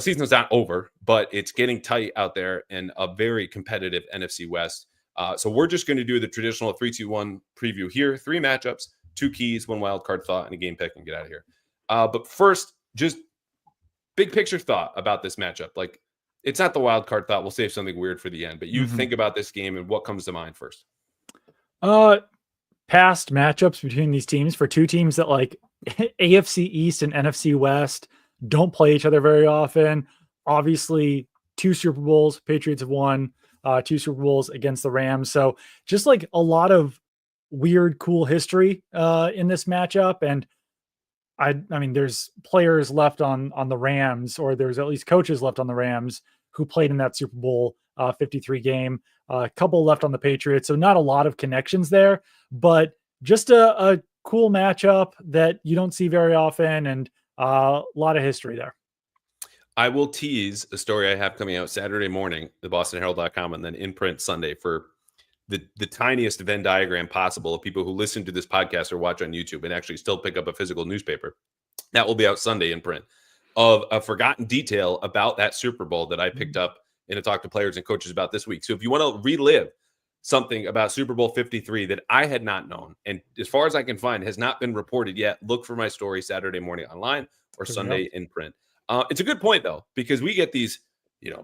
season's not over, but it's getting tight out there in a very competitive NFC West. So we're just going to do the traditional 3-2-1 preview here. 3 matchups, 2 keys, 1 wild card thought, and a game pick, and get out of here. But first, just big picture thought about this matchup. Like, it's not the wild card thought. We'll save something weird for the end. But you think about this game and what comes to mind first. Past matchups between these teams for 2 teams that, like, AFC East and NFC West don't play each other very often. Obviously, 2 Super Bowls Patriots have won, 2 Super Bowls against the Rams. So just like a lot of weird, cool history in this matchup. And I mean, there's players left on the Rams, or there's at least coaches left on the Rams who played in that Super Bowl 53 game. A couple left on the Patriots, so not a lot of connections there, but just a cool matchup that you don't see very often, and a lot of history there. I will tease a story I have coming out Saturday morning, the BostonHerald.com, and then in print Sunday for the tiniest Venn diagram possible of people who listen to this podcast or watch on YouTube and actually still pick up a physical newspaper. That will be out Sunday in print, of a forgotten detail about that Super Bowl that I picked up and to talk to players and coaches about this week. So if you want to relive something about Super Bowl 53 that I had not known, and as far as I can find, has not been reported yet, look for my story Saturday morning online or Sunday in print. It's a good point, though, because we get these,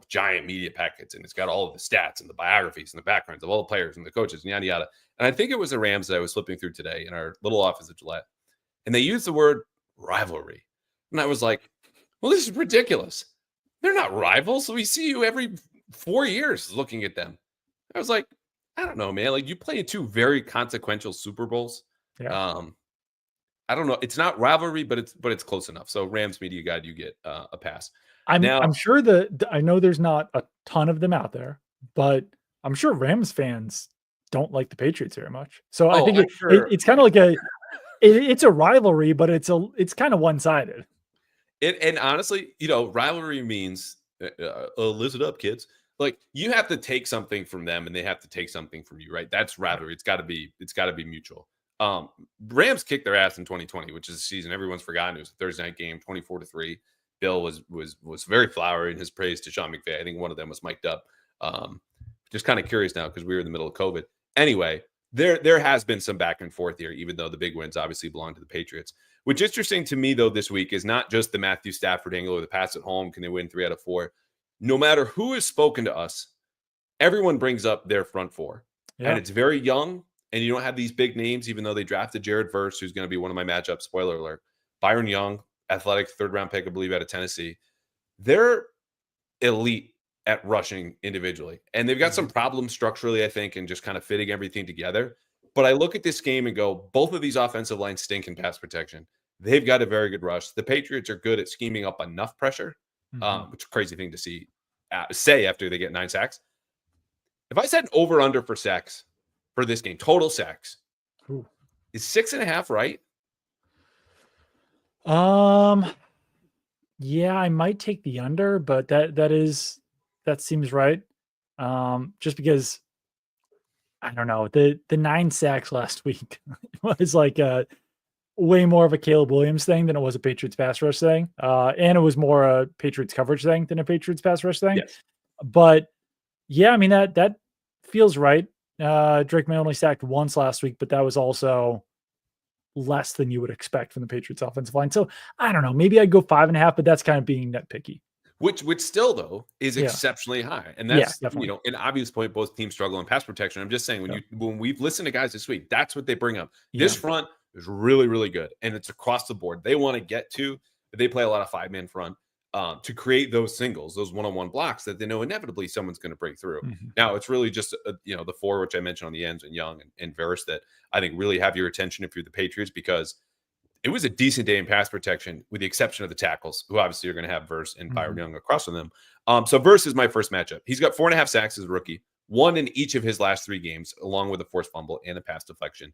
giant media packets, and it's got all of the stats and the biographies and the backgrounds of all the players and the coaches and yada, yada. And I think it was the Rams that I was flipping through today in our little office at Gillette, and they used the word rivalry. And I was like, well, this is ridiculous. They're not rivals. We see you every 4 years looking at them. I was like, I don't know, man. Like, you play in 2 very consequential Super Bowls. Yeah. I don't know. It's not rivalry, but it's close enough. So Rams Media Guide, you get a pass. I'm sure I know there's not a ton of them out there, but I'm sure Rams fans don't like the Patriots very much. So I think it's kind of like it's a rivalry, but it's kind of one-sided. And honestly, rivalry means listen up, kids. Like, you have to take something from them, and they have to take something from you, right? That's rivalry. It's got to be mutual. Rams kicked their ass in 2020, which is a season everyone's forgotten. It was a Thursday night game, 24-3. Bill was very flowery in his praise to Sean McVay. I think one of them was mic'd up. Just kind of curious now because we were in the middle of COVID. Anyway, there has been some back and forth here, even though the big wins obviously belong to the Patriots. What's interesting to me, though, this week is not just the Matthew Stafford angle or the Pats at home. Can they win 3 out of 4? No matter who has spoken to us, everyone brings up their front 4. Yeah. And it's very young, and you don't have these big names, even though they drafted Jared Verse, who's going to be one of my matchups. Spoiler alert. Byron Young, athletic 3rd-round pick, I believe, out of Tennessee. They're elite at rushing individually. And they've got some problems structurally, I think, and just kind of fitting everything together. But I look at this game and go, both of these offensive lines stink in pass protection. They've got a very good rush. The Patriots are good at scheming up enough pressure, which is a crazy thing to say after they get 9 sacks. If I said an over-under for sacks for this game, total sacks, is 6.5 right? Yeah, I might take the under, but that seems right. Just because I don't know, the 9 sacks last week was like way more of a Caleb Williams thing than it was a Patriots pass rush thing. And it was more a Patriots coverage thing than a Patriots pass rush thing. Yes. But yeah, I mean that feels right. Drake May only sacked once last week, but that was also less than you would expect from the Patriots offensive line. So I don't know. Maybe I'd go 5.5, but that's kind of being nitpicky. Which still though is Yeah. exceptionally high, and Yeah, that's definitely. an obvious point. Both teams struggle in pass protection. I'm just saying when we've listened to guys this week, that's what they bring up. This Yeah. front is really really good, and it's across the board. They want to get to. They play a lot of 5-man front to create those singles, those one-on-one blocks that they know inevitably someone's going to break through. Now it's really just the four which I mentioned on the ends and Young and Verse that I think really have your attention if you're the Patriots, because it was a decent day in pass protection, with the exception of the tackles, who obviously are going to have Verse and Byron Young across from them. So Verse is my first matchup. He's got 4.5 sacks as a rookie, one in each of his last 3 games, along with a forced fumble and a pass deflection.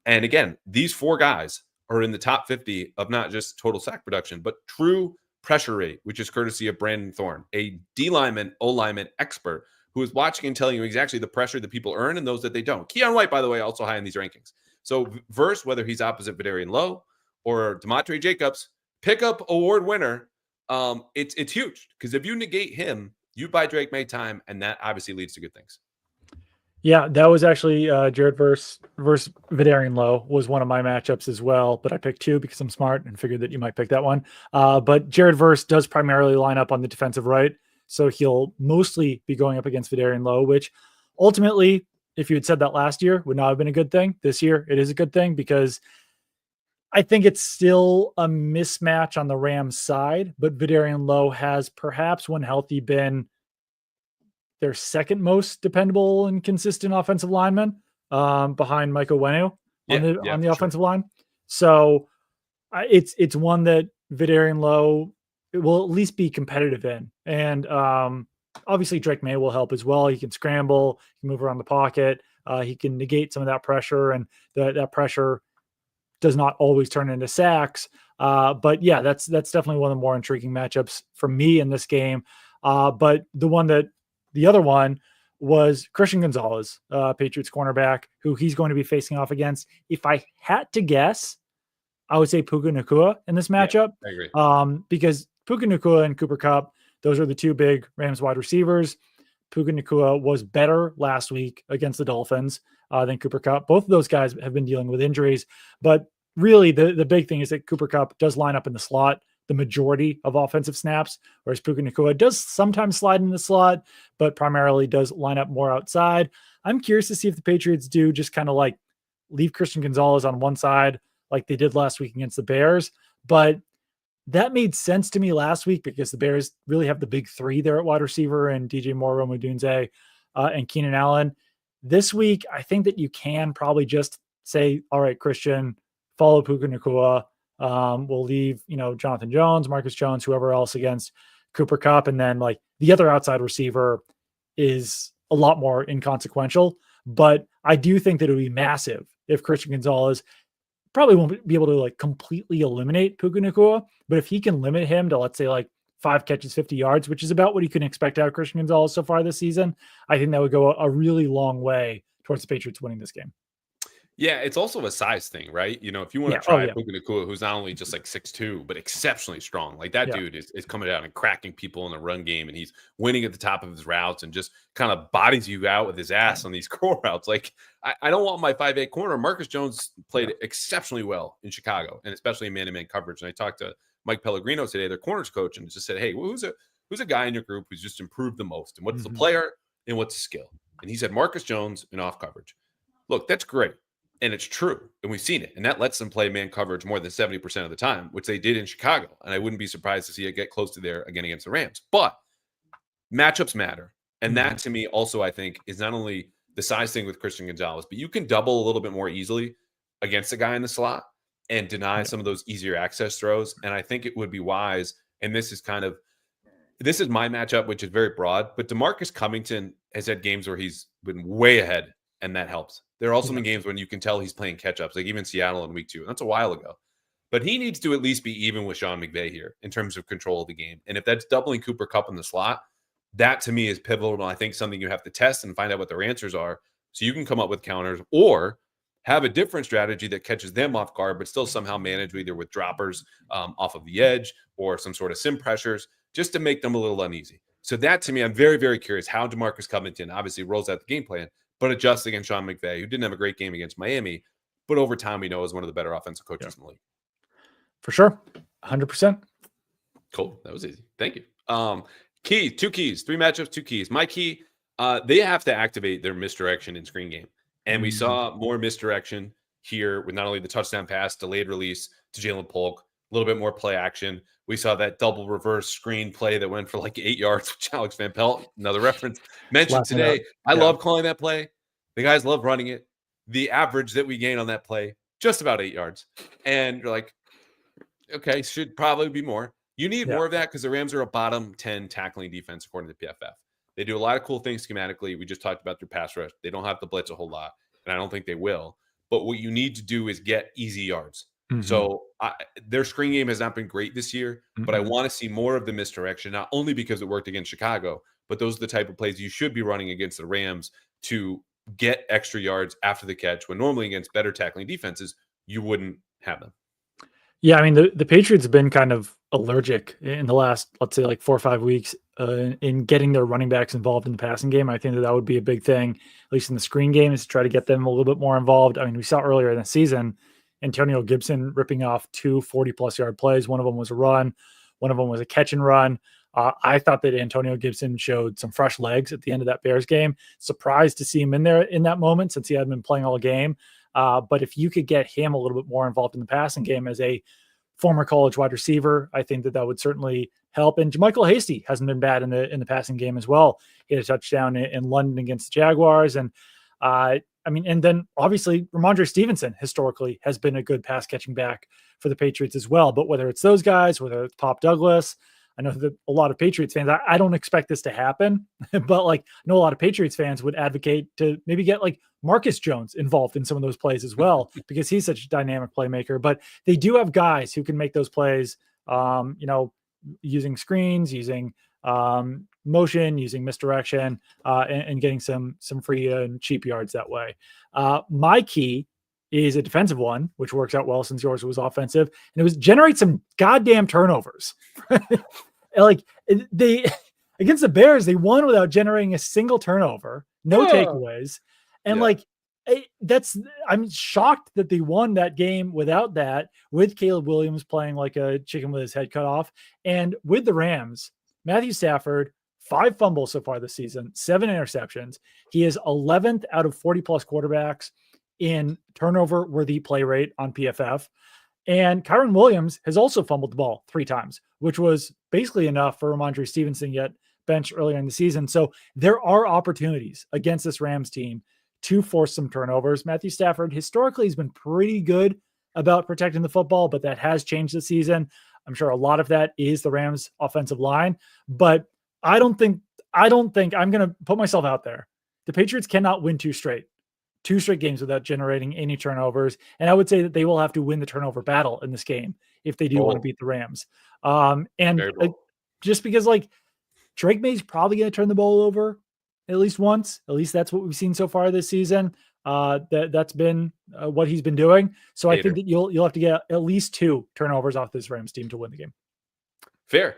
And again, these 4 guys are in the top 50 of not just total sack production, but true pressure rate, which is courtesy of Brandon Thorne, a D lineman, O lineman expert who is watching and telling you exactly the pressure that people earn and those that they don't. Keon White, by the way, also high in these rankings. So Verse, whether he's opposite Vidarian Lowe or Demontre Jacobs, pickup award winner, it's huge, because if you negate him, you buy Drake May time, and that obviously leads to good things. Yeah, that was actually Jared versus Vidarian Lowe was one of my matchups as well, but I picked 2 because I'm smart and figured that you might pick that one. But Jared Verse does primarily line up on the defensive right, so he'll mostly be going up against Vidarian Lowe, which ultimately, if you had said that last year, would not have been a good thing. This year, it is a good thing, because I think it's still a mismatch on the Rams side, but Vidarian Lowe has, perhaps when healthy, been their second most dependable and consistent offensive lineman, behind Michael Wenu on the offensive line. So it's one that Vidarian Lowe will at least be competitive in. And obviously Drake May will help as well. He can scramble, he can move around the pocket. He can negate some of that pressure, and that pressure does not always turn into sacks. But yeah, that's definitely one of the more intriguing matchups for me in this game. But the other one was Christian Gonzalez, Patriots cornerback, who he's going to be facing off against. If I had to guess, I would say Puka Nacua in this matchup. Yeah, I agree. Because Puka Nacua and Cooper Kupp, those are the 2 big Rams wide receivers. Puka Nacua was better last week against the Dolphins than Cooper Kupp. Both of those guys have been dealing with injuries, but really the big thing is that Cooper Kupp does line up in the slot the majority of offensive snaps, whereas Puka Nacua does sometimes slide in the slot, but primarily does line up more outside. I'm curious to see if the Patriots do just kind of like leave Christian Gonzalez on one side like they did last week against the Bears. But that made sense to me last week, because the Bears really have the big 3 there at wide receiver, and DJ Moore, Rome Odunze, and Keenan Allen. This week, I think that you can probably just say, all right, Christian, follow Puka Nacua. We'll leave, Jonathan Jones, Marcus Jones, whoever else against Cooper Kupp. And then like the other outside receiver is a lot more inconsequential, but I do think that it would be massive if Christian Gonzalez probably won't be able to like completely eliminate Puka Nacua, but if he can limit him to, let's say, like 5 catches, 50 yards, which is about what you can expect out of Christian Gonzalez so far this season, I think that would go a really long way towards the Patriots winning this game. Yeah, it's also a size thing, right? If you want to try Puka Nacua, who's not only just like 6'2", but exceptionally strong. Like that dude is coming out and cracking people in the run game, and he's winning at the top of his routes and just kind of bodies you out with his ass on these core routes. Like I don't want my 5'8" corner. Marcus Jones played exceptionally well in Chicago, and especially in man-to-man coverage. And I talked to Mike Pellegrino today, their corners coach, and just said, hey, who's a guy in your group who's just improved the most? And what's the player and what's the skill? And he said Marcus Jones in off coverage. Look, that's great. And it's true. And we've seen it. And that lets them play man coverage more than 70% of the time, which they did in Chicago. And I wouldn't be surprised to see it get close to there again against the Rams. But matchups matter. And that, to me, also, I think, is not only the size thing with Christian Gonzalez, but you can double a little bit more easily against a guy in the slot and deny some of those easier access throws. And I think it would be wise. And this is my matchup, which is very broad. But DeMarcus Covington has had games where he's been way ahead, and that helps. There are also been games when you can tell he's playing catch-ups, like even Seattle in week 2. And that's a while ago. But he needs to at least be even with Sean McVay here in terms of control of the game. And if that's doubling Cooper Kupp in the slot, that to me is pivotal. And I think something you have to test and find out what their answers are, so you can come up with counters or have a different strategy that catches them off guard, but still somehow manage either with droppers off of the edge or some sort of sim pressures just to make them a little uneasy. So that, to me, I'm very, very curious how DeMarcus Covington obviously rolls out the game plan. but adjust against Sean McVay, who didn't have a great game against Miami, but over time we know is one of the better offensive coaches in the league. For sure. 100%. Cool. That was easy. Thank you. Two keys, 3 matchups, 2 keys. My key, they have to activate their misdirection in screen game. And we saw more misdirection here with not only the touchdown pass, delayed release to Jalen Polk, a little bit more play action. We saw that double reverse screen play that went for like 8 yards, which Alex Van Pelt, another reference, mentioned today. I love calling that play. The guys love running it. The average that we gain on that play, just about 8 yards. And you're like, okay, should probably be more. You need more of that because the Rams are a bottom 10 tackling defense according to PFF. They do a lot of cool things schematically. We just talked about their pass rush. They don't have to blitz a whole lot, and I don't think they will. But what you need to do is get easy yards. So their screen game has not been great this year, but I want to see more of the misdirection, not only because it worked against Chicago, but those are the type of plays you should be running against the Rams to get extra yards after the catch, when normally against better tackling defenses, you wouldn't have them. Yeah, I mean, the Patriots have been kind of allergic in the last, let's say, like 4 or 5 weeks in getting their running backs involved in the passing game. I think that would be a big thing, at least in the screen game, is to try to get them a little bit more involved. I mean, we saw earlier in the season, Antonio Gibson ripping off 2 40-plus yard plays. One of them was a run. One of them was a catch and run. I thought that Antonio Gibson showed some fresh legs at the end of that Bears game. Surprised to see him in there in that moment since he hadn't been playing all game. But if you could get him a little bit more involved in the passing game as a former college wide receiver, I think that would certainly help. And JaMychal Hasty hasn't been bad in the passing game as well. He had a touchdown in London against the Jaguars. And and then obviously Ramondre Stevenson historically has been a good pass catching back for the Patriots as well. But whether it's those guys, whether it's Pop Douglas, I know that a lot of Patriots fans, I don't expect this to happen, but like I know a lot of Patriots fans would advocate to maybe get like Marcus Jones involved in some of those plays as well, because he's such a dynamic playmaker. But they do have guys who can make those plays, using screens, using motion, using misdirection, and getting some free and cheap yards that way. My key is a defensive one, which works out well since yours was offensive, and it was generate some goddamn turnovers. Like they against the Bears, they won without generating a single turnover, no takeaways. And I'm shocked that they won that game without that, with Caleb Williams playing like a chicken with his head cut off. And with the Rams, Matthew Stafford, 5 fumbles so far this season, 7 interceptions. He is 11th out of 40-plus quarterbacks in turnover-worthy play rate on PFF. And Kyren Williams has also fumbled the ball 3 times, which was basically enough for Ramondre Stevenson to get benched earlier in the season. So there are opportunities against this Rams team to force some turnovers. Matthew Stafford historically has been pretty good about protecting the football, but that has changed this season. I'm sure a lot of that is the Rams offensive line, but I don't think I'm going to put myself out there. The Patriots cannot win 2 straight games without generating any turnovers. And I would say that they will have to win the turnover battle in this game if they do want to beat the Rams. Just because like Drake May's probably going to turn the ball over at least once. At least that's what we've seen so far this season. That's been what he's been doing. So I think that you'll have to get at least 2 turnovers off this Rams team to win the game. Fair.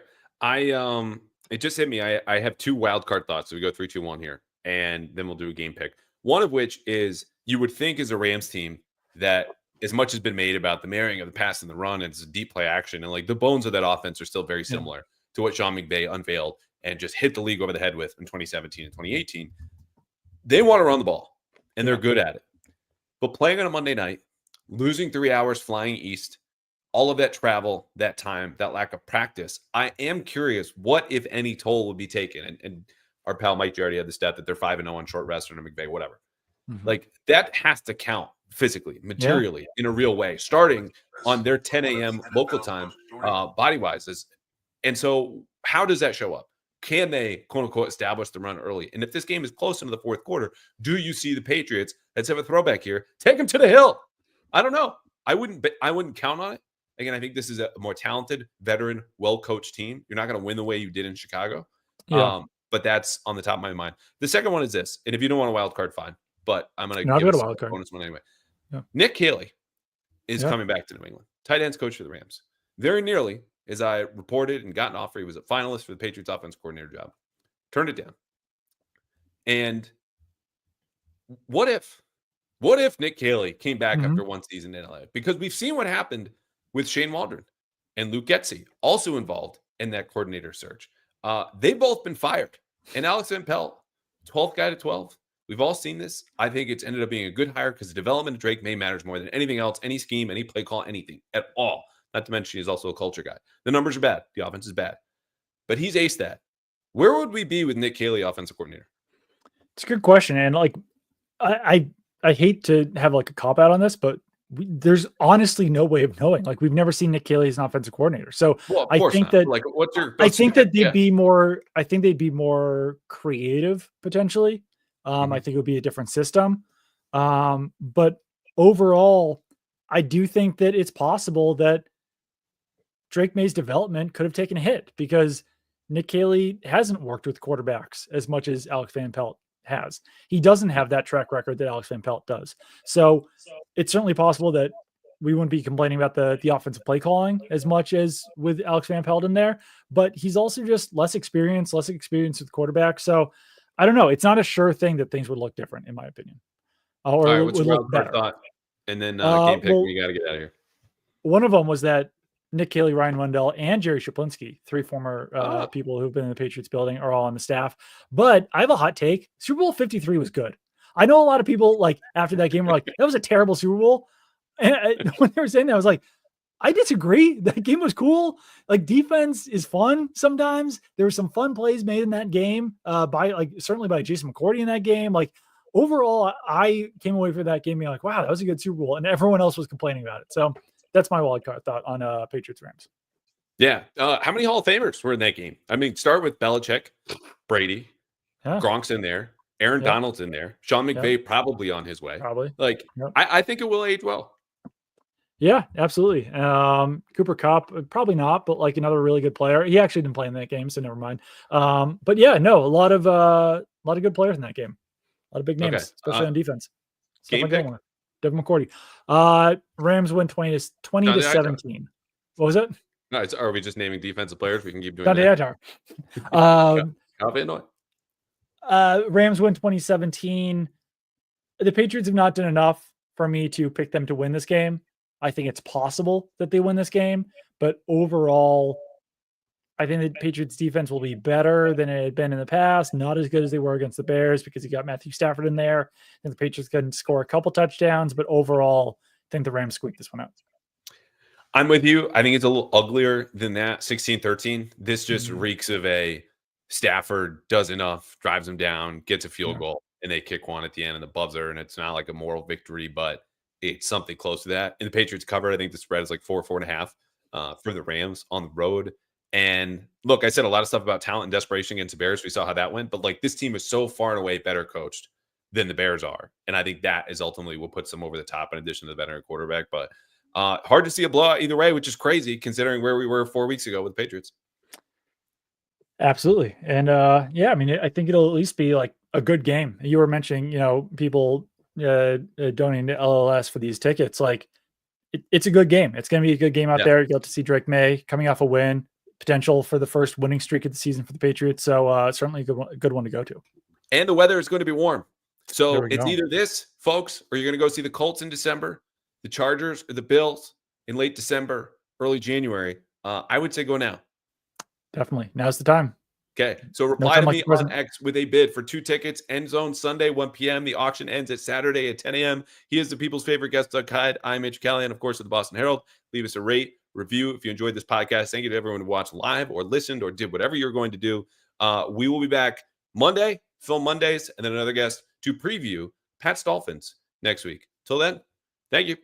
It just hit me. I have 2 wild card thoughts. So we go 3, 2, 1 here, and then we'll do a game pick. One of which is you would think as a Rams team that as much has been made about the marrying of the pass and the run, and it's a deep play action, and like the bones of that offense are still very similar to what Sean McVay unveiled and just hit the league over the head with in 2017 and 2018. They want to run the ball, and they're good at it. But playing on a Monday night, losing 3 hours flying east, all of that travel, that time, that lack of practice, I am curious what, if any, toll would be taken. And our pal Mike Jardy had the stat that they're 5-0 on short rest under McVay, whatever. Like that has to count physically, materially, in a real way, starting on their 10 a.m. local time, body-wise. And so how does that show up? Can they, quote unquote, establish the run early? And if this game is close into the 4th quarter, do you see the Patriots, let's have a throwback here, take them to the hill? I don't know. I wouldn't count on it. Again, I think this is a more talented, veteran, well-coached team. You're not going to win the way you did in Chicago. But that's on the top of my mind. The second one is this, and if you don't want a wild card, fine. But I'm going to give a wild card bonus one anyway. Nick Caley is coming back to New England. Tight ends coach for the Rams. Very nearly, as I reported and got an offer, he was a finalist for the Patriots offense coordinator job. Turned it down. And What if Nick Caley came back Mhm. after one season in LA? Because we've seen what happened with Shane Waldron and Luke Getsy, also involved in that coordinator search. They've both been fired. And Alex Van Pelt, 12th guy to 12. We've all seen this. I think it's ended up being a good hire because the development of Drake May matters more than anything else, any scheme, any play call, anything at all. Not to mention he's also a culture guy. The numbers are bad. The offense is bad. But he's aced that. Where would we be with Nick Caley, offensive coordinator? It's a good question. And like, I hate to have like a cop out on this, but there's honestly no way of knowing. Like, we've never seen Nick Caley as an offensive coordinator. So Well, of I course think not. that Like, I think that they'd yeah. be more. I think they'd be more creative potentially. I think it would be a different system. But overall, I do think that it's possible that Drake May's development could have taken a hit because Nick Caley hasn't worked with quarterbacks as much as Alex Van Pelt has. He doesn't have that track record that Alex Van Pelt does. So it's certainly possible that we wouldn't be complaining about the offensive play calling as much as with Alex Van Pelt in there, but he's also just less experienced with quarterbacks. So I don't know. It's not a sure thing that things would look different, in my opinion, All or right, what's would your look wild card better. thought? And then game pick, Well, we got to get out of here. one of them was that Nick Caley, Ryan Wendell, and Jerry Shaplinsky, three former Oh. people who've been in the Patriots building, are all on the staff. But I have a hot take. Super Bowl 53 was good. I know a lot of people, like, after that game were like, that was a terrible Super Bowl. And when they were saying that, I was like, I disagree. That game was cool. Like, defense is fun sometimes. There were some fun plays made in that game certainly by Jason McCourty in that game. Like, overall, I came away from that game being like, wow, that was a good Super Bowl. And everyone else was complaining about it. So that's my wild card thought on Patriots Rams. Yeah. How many Hall of Famers were in that game? I mean, start with Belichick, Brady, Yeah, Gronk's in there, Aaron Yep. Donald's in there, Sean Yep. McVay probably on his way. probably. Like, Yep. I think it will age well. Yeah, absolutely. Cooper Kupp, probably not, but like another really good player. He actually didn't play in that game, so never mind. But yeah, no, a lot of good players in that game. A lot of big names, Okay. especially on defense. Game Like pick? Gilmore, Devin McCourty. Rams win 20 to 17. What was it? No, are we just naming defensive players? We can keep doing Dante that. Atar. Illinois. Rams win 2017. The Patriots have not done enough for me to pick them to win this game. I think it's possible that they win this game, but overall, I think the Patriots defense will be better than it had been in the past. Not as good as they were against the Bears because you got Matthew Stafford in there, and the Patriots can score a couple touchdowns, but overall, I think the Rams squeak this one out. I'm with you. I think it's a little uglier than that. 16-13. This just reeks of a Stafford does enough, drives them down, gets a field goal, and they kick one at the end and the buzzer, and it's not like a moral victory, but it's something close to that. And the Patriots cover, I think the spread is like 4.5 for the Rams on the road. And look, I said a lot of stuff about talent and desperation against the Bears. We saw how that went, but like this team is so far and away better coached than the Bears are. And I think that is ultimately what puts them over the top in addition to the veteran quarterback. But hard to see a blowout either way, which is crazy considering where we were 4 weeks ago with the Patriots. Absolutely. And yeah, I mean, I think it'll at least be like a good game. You were mentioning, people donating to LLS for these tickets. Like, it's a good game. It's going to be a good game out there. You got to see Drake May coming off a win, potential for the first winning streak of the season for the Patriots. So certainly a good one to go to. And the weather is going to be warm. So it's go. either this, folks, or you're going to go see the Colts in December, the Chargers or the Bills in late December, early January. I would say go now. Definitely. Now's the time. Okay. So reply to me on X with a bid for 2 tickets, End Zone Sunday, 1 p.m. The auction ends at Saturday at 10 a.m. He is the people's favorite guest, Doug Kyed. I'm Mitch Callahan, of course, of the Boston Herald. Leave us a rate, review if you enjoyed this podcast. Thank you to everyone who watched live or listened or did whatever you're going to do. We will be back Monday, Film Mondays, and then another guest to preview Pat's Dolphins next week. Till then, thank you.